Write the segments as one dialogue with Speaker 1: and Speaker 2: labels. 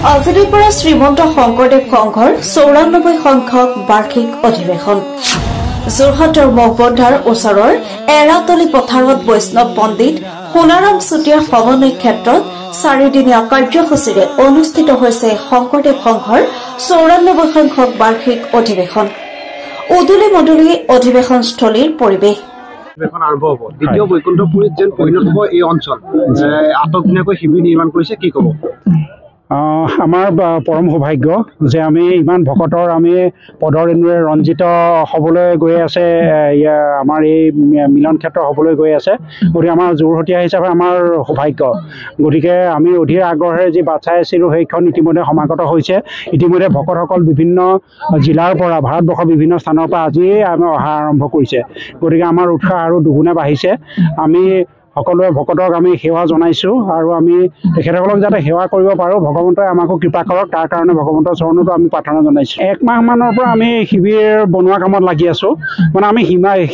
Speaker 1: আজিৰ পৰা শ্ৰীমন্ত শংকৰদেৱ সংঘৰ ৯৪ সংখ্যক বাৰ্ষিক অধিৱেশন যোৰহাটৰ মহবন্ধাৰ ওচৰৰ এৰাতলি পথাৰত বৈষ্ণৱ পণ্ডিত সোণাৰাম চুতীয়াৰ সমন্বয় ক্ষেত্ৰত ৪দিনীয়া কাৰ্যসূচীৰে অনুষ্ঠিত হৈছে শংকৰদেৱ সংঘৰ ৯৪ সংখ্যক বাৰ্ষিক অধিৱেশন উদুলি মদুলি অধিৱেশনস্থলীৰ পৰিৱেশ
Speaker 2: আৰম্ভ হ'ব দ্বিতীয় বৈকুণ্ঠপুৰীত যেন পৰিণত হ'ব এই অঞ্চল আটকধুনীয়াকৈ শিবিৰ নিৰ্মাণ কৰিছে কি ক'ব
Speaker 3: আমাৰ পৰম সৌভাগ্য যে আমি ইমান ভকতৰ আমি পদৰেণুৰে ৰঞ্জিত হ'বলৈ গৈ আছে আমাৰ এই মিলন ক্ষেত্ৰ হ'বলৈ গৈ আছে গতিকে আমাৰ যোৰহটীয়া হিচাপে আমাৰ সৌভাগ্য গতিকে আমি অধীৰ আগ্ৰহেৰে যি বাট চাই আছিলোঁ সেইখন ইতিমধ্যে সমাগত হৈছে ইতিমধ্যে ভকতসকল বিভিন্ন জিলাৰ পৰা ভাৰতবৰ্ষৰ বিভিন্ন স্থানৰ পৰা আজিয়ে আমি অহা আৰম্ভ কৰিছে গতিকে আমাৰ উৎসাহ আৰু দুগুণে বাঢ়িছে আমি সকলোৱে ভকতক আমি সেৱা জনাইছোঁ আৰু আমি তেখেতসকলক যাতে সেৱা কৰিব পাৰোঁ ভগৱন্তই আমাকো কৃপা কৰক তাৰ কাৰণে ভগৱন্তৰ চৰণতো আমি প্ৰাৰ্থনা জনাইছোঁ ১ মাহমানৰ পৰা আমি শিবিৰ বনোৱা কামত লাগি আছোঁ মানে আমি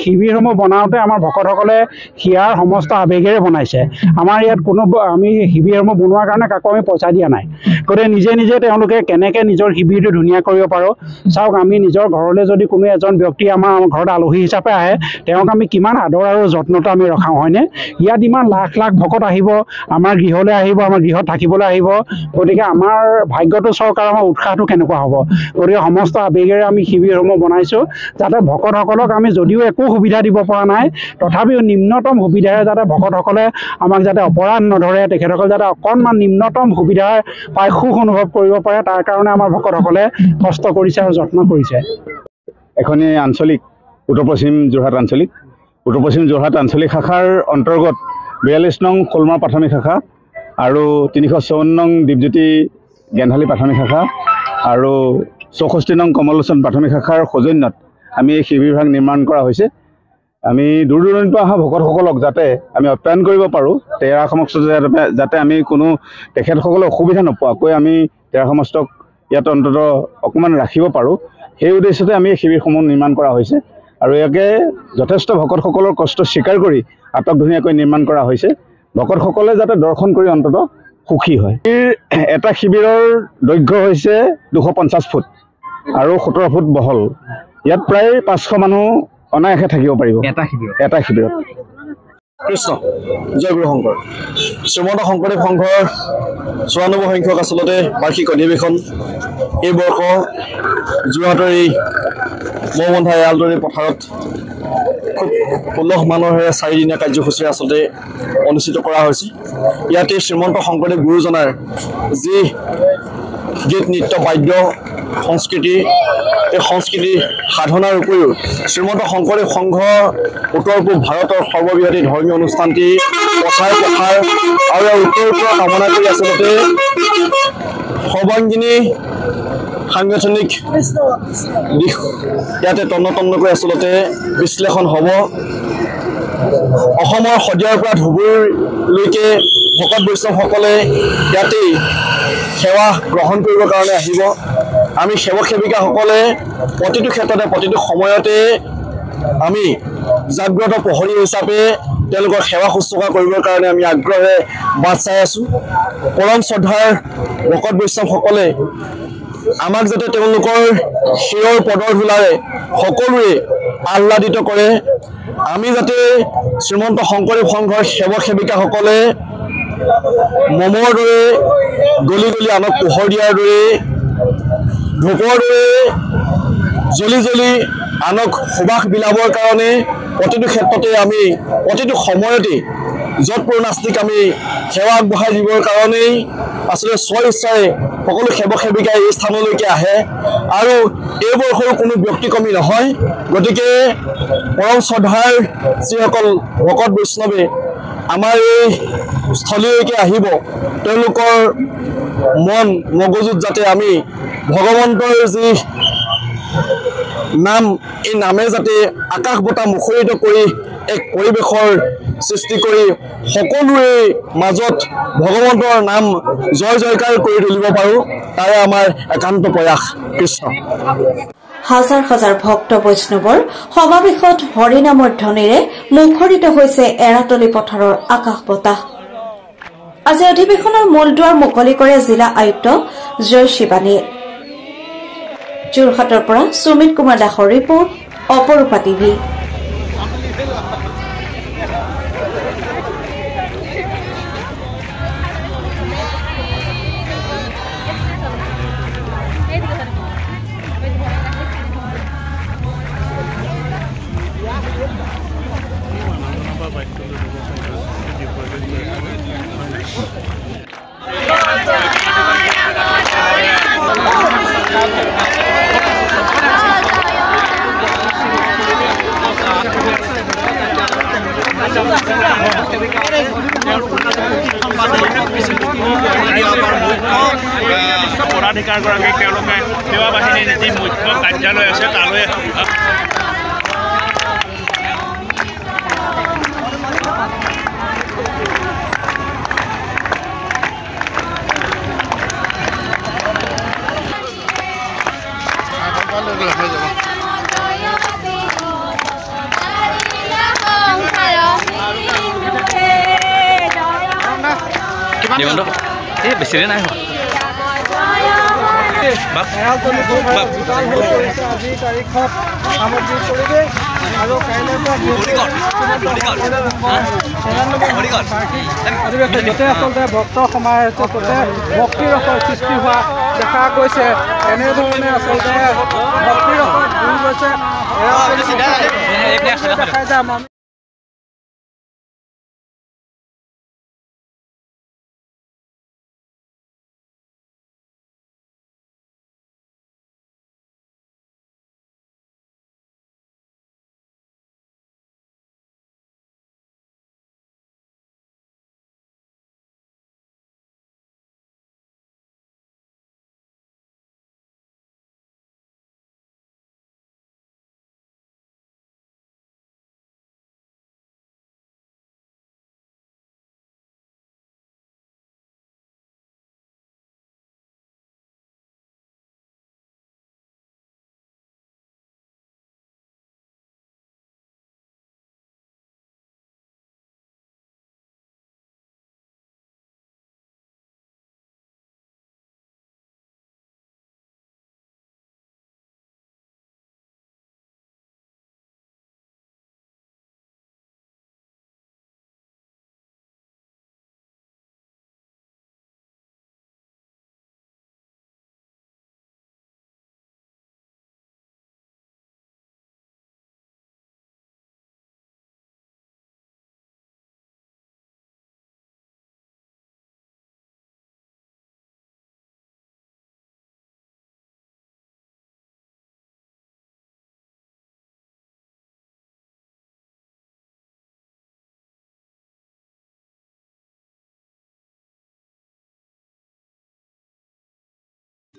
Speaker 3: শিবিৰসমূহ বনাওঁতে আমাৰ ভকতসকলে হিয়াৰ সমস্ত আৱেগেৰে বনাইছে আমাৰ ইয়াত কোনো আমি শিবিৰসমূহ বনোৱাৰ কাৰণে কাকো আমি পইচা দিয়া নাই গতিকে নিজে নিজে তেওঁলোকে কেনেকৈ নিজৰ শিবিৰটো ধুনীয়া কৰিব পাৰোঁ চাওক আমি নিজৰ ঘৰলৈ যদি কোনো এজন ব্যক্তি আমাৰ ঘৰত আলহী হিচাপে আহে তেওঁক আমি কিমান আদৰ আৰু যত্নটো আমি ৰখাওঁ হয়নে ইয়াত ইমান লাখ লাখ ভকত আহিব আমাৰ গৃহলৈ আহিব আমাৰ গৃহত থাকিবলৈ আহিব গতিকে আমাৰ ভাগ্যটো চাওক আৰু আমাৰ উৎসাহটো কেনেকুৱা হ'ব গতিকে সমস্ত আৱেগেৰে আমি শিবিৰসমূহ বনাইছোঁ যাতে ভকতসকলক আমি যদিও একো সুবিধা দিব পৰা নাই তথাপিও নিম্নতম সুবিধাৰে যাতে ভকতসকলে আমাক যাতে অপৰাধ নধৰে তেখেতসকলে যাতে অকণমান নিম্নতম সুবিধা পাই সুখ অনুভৱ কৰিব পাৰে তাৰ কাৰণে আমাৰ ভকতসকলে কষ্ট কৰিছে আৰু যত্ন কৰিছে
Speaker 4: এখনি আঞ্চলিক উত্তৰ পশ্চিম যোৰহাট আঞ্চলিক শাখাৰ অন্তৰ্গত ৪২ নং কলমাৰ প্ৰাথমিক শাখা আৰু ৩৫৪ নং দীপজ্যোতি গেন্ধালী প্ৰাথমিক শাখা আৰু ৬৪ নং কমলোচন প্ৰাথমিক শাখাৰ সৌজন্যত আমি এই শিবিৰভাগ নিৰ্মাণ কৰা হৈছে আমি দূৰ দূৰণিৰ পৰা অহা ভকতসকলক যাতে আমি আপ্যায়ন কৰিব পাৰোঁ তেৰা সমস্ত যাতে আমি কোনো তেখেতসকলে অসুবিধা নোপোৱাকৈ আমি তেৰা সমস্তক ইয়াত অন্ততঃ অকণমান ৰাখিব পাৰোঁ সেই উদ্দেশ্যতে আমি এই শিবিৰসমূহ নিৰ্মাণ কৰা হৈছে আৰু ইয়াকে যথেষ্ট ভকতসকলৰ কষ্ট স্বীকাৰ কৰি আটকধুনীয়াকৈ নিৰ্মাণ কৰা হৈছে ভকতসকলে যাতে দৰ্শন কৰি অন্ততঃ সুখী হয় এটা শিবিৰৰ দৈৰ্ঘ্য হৈছে ২৫০ ফুট আৰু ১৭ ফুট বহল ইয়াত প্ৰায় ৫০০ মানুহ অনায়াসে থাকিব পাৰিব এটা শিবিৰত
Speaker 2: কৃষ্ণ জয় গুৰু শংকৰ শ্ৰীমন্ত শংকৰদেৱ সংঘৰ ৯৪ সংখ্যক আচলতে বাৰ্ষিক অধিৱেশন এই বৰ্ষ যোৰহাটৰ এই মহবন্ধা এৰালতলি পথাৰত খুব উল্লাস মানহেৰে ৪দিনীয়া কাৰ্যসূচীৰে আচলতে অনুষ্ঠিত কৰা হৈছে ইয়াতে শ্ৰীমন্ত শংকৰদেৱ গুৰুজনাৰ যি গীত নৃত্য বাদ্য সংস্কৃতি এই সংস্কৃতি সাধনাৰ উপৰিও শ্ৰীমন্ত শংকৰদেৱ সংঘ উত্তৰ পূব ভাৰতৰ সৰ্ববৃহৎ ধৰ্মীয় অনুষ্ঠানটি প্ৰচাৰ প্ৰসাৰ আৰু ইয়াৰ উত্তৰ পৰা কামনা কৰি আচলতে সৰ্বাংগীনী সাংগঠনিক দিশ ইয়াতে তন্নতন্নকৈ আচলতে বিশ্লেষণ হ'ব অসমৰ শদিয়াৰ পৰা ধুবুৰীলৈকে ভকত বৈষ্ণৱসকলে ইয়াতেই সেৱা গ্ৰহণ কৰিবৰ কাৰণে আহিব আমি সেৱক সেৱিকাসকলে প্ৰতিটো ক্ষেত্ৰতে প্ৰতিটো সময়তে আমি জাগ্ৰত প্ৰহৰী হিচাপে তেওঁলোকৰ সেৱা শুশ্ৰূষা কৰিবৰ কাৰণে আমি আগ্ৰহেৰে বাট চাই আছোঁ পৰম শ্ৰদ্ধাৰ ভকত বৈষ্ণৱসকলে আমাক যাতে তেওঁলোকৰ শিৰৰ পদৰ ধূলাৰে সকলোৱে আহ্লাদিত কৰে আমি যাতে শ্ৰীমন্ত শংকৰদেৱ সংঘৰ সেৱক সেৱিকাসকলে মমৰ দৰে গলি গলি আনক পোহৰ দিয়াৰ দৰে ধূপৰ দৰে জ্বলি জ্বলি আনক সুবাস বিলাবৰ কাৰণে প্ৰতিটো ক্ষেত্ৰতে আমি প্ৰতিটো সময়তে য'ত নাস্তিক আমি সেৱা আগবঢ়াই দিবৰ কাৰণেই আচলতে স্ব ইচ্ছাৰে সকলো সেৱক সেৱিকাই এই স্থানলৈকে আহে আৰু এই বৰ্ষৰ কোনো ব্যক্তিক্ৰমী নহয় গতিকে পৰম শ্ৰদ্ধাৰ যিসকল ভকত বৈষ্ণৱে আমাৰ এই স্থলীলৈকে আহিব তেওঁলোকৰ মন মগজুত যাতে আমি ভগৱন্তৰ যি নাম এই নামে যাতে আকাশ বতাহ মুখৰিত কৰি এক পৰিৱেশৰ সৃষ্টি কৰি সকলোৰে মাজত ভগৱন্তৰ নাম জয় জয়কাৰ কৰি তুলিব পাৰোঁ তাৰে আমাৰ একান্ত প্ৰয়াস কৃষ্ণ
Speaker 1: হাজাৰ হাজাৰ ভক্ত বৈষ্ণৱৰ সমাৱেশত হৰিনামৰ ধ্বনিৰে মুখৰিত হৈছে এৰাতলি পথাৰৰ আকাশ বতাহ আজি অধিৱেশনৰ মূল দুৱাৰ মুকলি কৰে জিলা আয়ুক্ত জয় শিৱানীয়ে। যোৰহাটৰ পৰা সুমিত কুমাৰ দাসৰ ৰিপৰ্ট, অপৰূপা টিভি।
Speaker 5: পদাধিকাৰীগৰাকীক তেওঁলোকে সেৱা বাহিনীৰ যি মুখ্য কাৰ্যালয় আছে তালৈ বেছি নাই হোৱা।
Speaker 3: আচলতে ভক্ত সমাজ ভক্তিৰ ৰসৰ সৃষ্টি হোৱা দেখা গৈছে। এনেধৰণে আচলতে ভক্তিৰ ৰসত ঘূৰি গৈছে দেখাই যাম।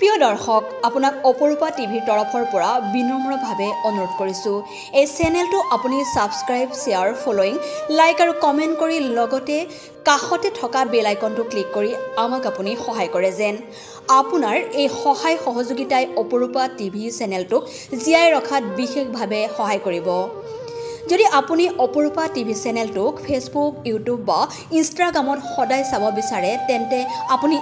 Speaker 6: প্ৰিয় দৰ্শক, আপোনাক অপৰূপা টিভিৰ তৰফৰ পৰা বিনম্ৰভাৱে অনুৰোধ কৰিছোঁ, এই চেনেলটো আপুনি ছাবস্ক্ৰাইব, শ্বেয়াৰ, ফলোইং, লাইক আৰু কমেণ্ট কৰি লগতে কাষতে থকা বেল আইকনটো ক্লিক কৰি আমাক আপুনি সহায় কৰে যেন। আপোনাৰ এই সহায় সহযোগিতাই অপৰূপা টিভি চেনেলটোক জীয়াই ৰখাত বিশেষভাৱে সহায় কৰিব। যদি আপুনি অপৰূপা টিভি চেনেলটোক ফেচবুক, ইউটিউব বা ইনষ্টাগ্ৰামত সদায় চাব বিচাৰে তেন্তে আপুনি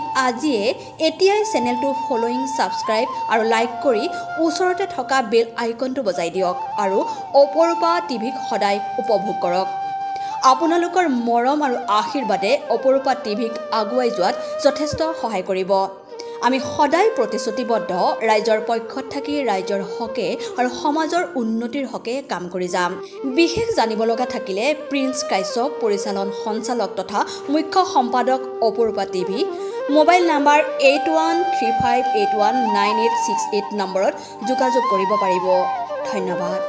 Speaker 6: এতিয়াই চেনেলটো ফলোইং, ছাবস্ক্ৰাইব আৰু লাইক কৰি ওচৰতে থকা বেল আইকনটো বজাই দিয়ক আৰু অপৰূপা টিভিক সদায় উপভোগ কৰক। আপোনালোকৰ মৰম আৰু আশীৰ্বাদে অপৰূপা টিভিক আগুৱাই যোৱাত যথেষ্ট সহায় কৰিব। আমি সদায় প্ৰতিশ্ৰুতিবদ্ধ, ৰাইজৰ পক্ষত থাকি ৰাইজৰ হকে আৰু সমাজৰ উন্নতিৰ হকে কাম কৰি যাম। বিশেষ জানিব লগা থাকিলে প্ৰিন্স কাশ্যপ, পৰিচালন সঞ্চালক তথা মুখ্য সম্পাদক অপৰূপা টিভি, মোবাইল নাম্বাৰ 8135819868 নম্বৰত যোগাযোগ কৰিব পাৰিব। ধন্যবাদ।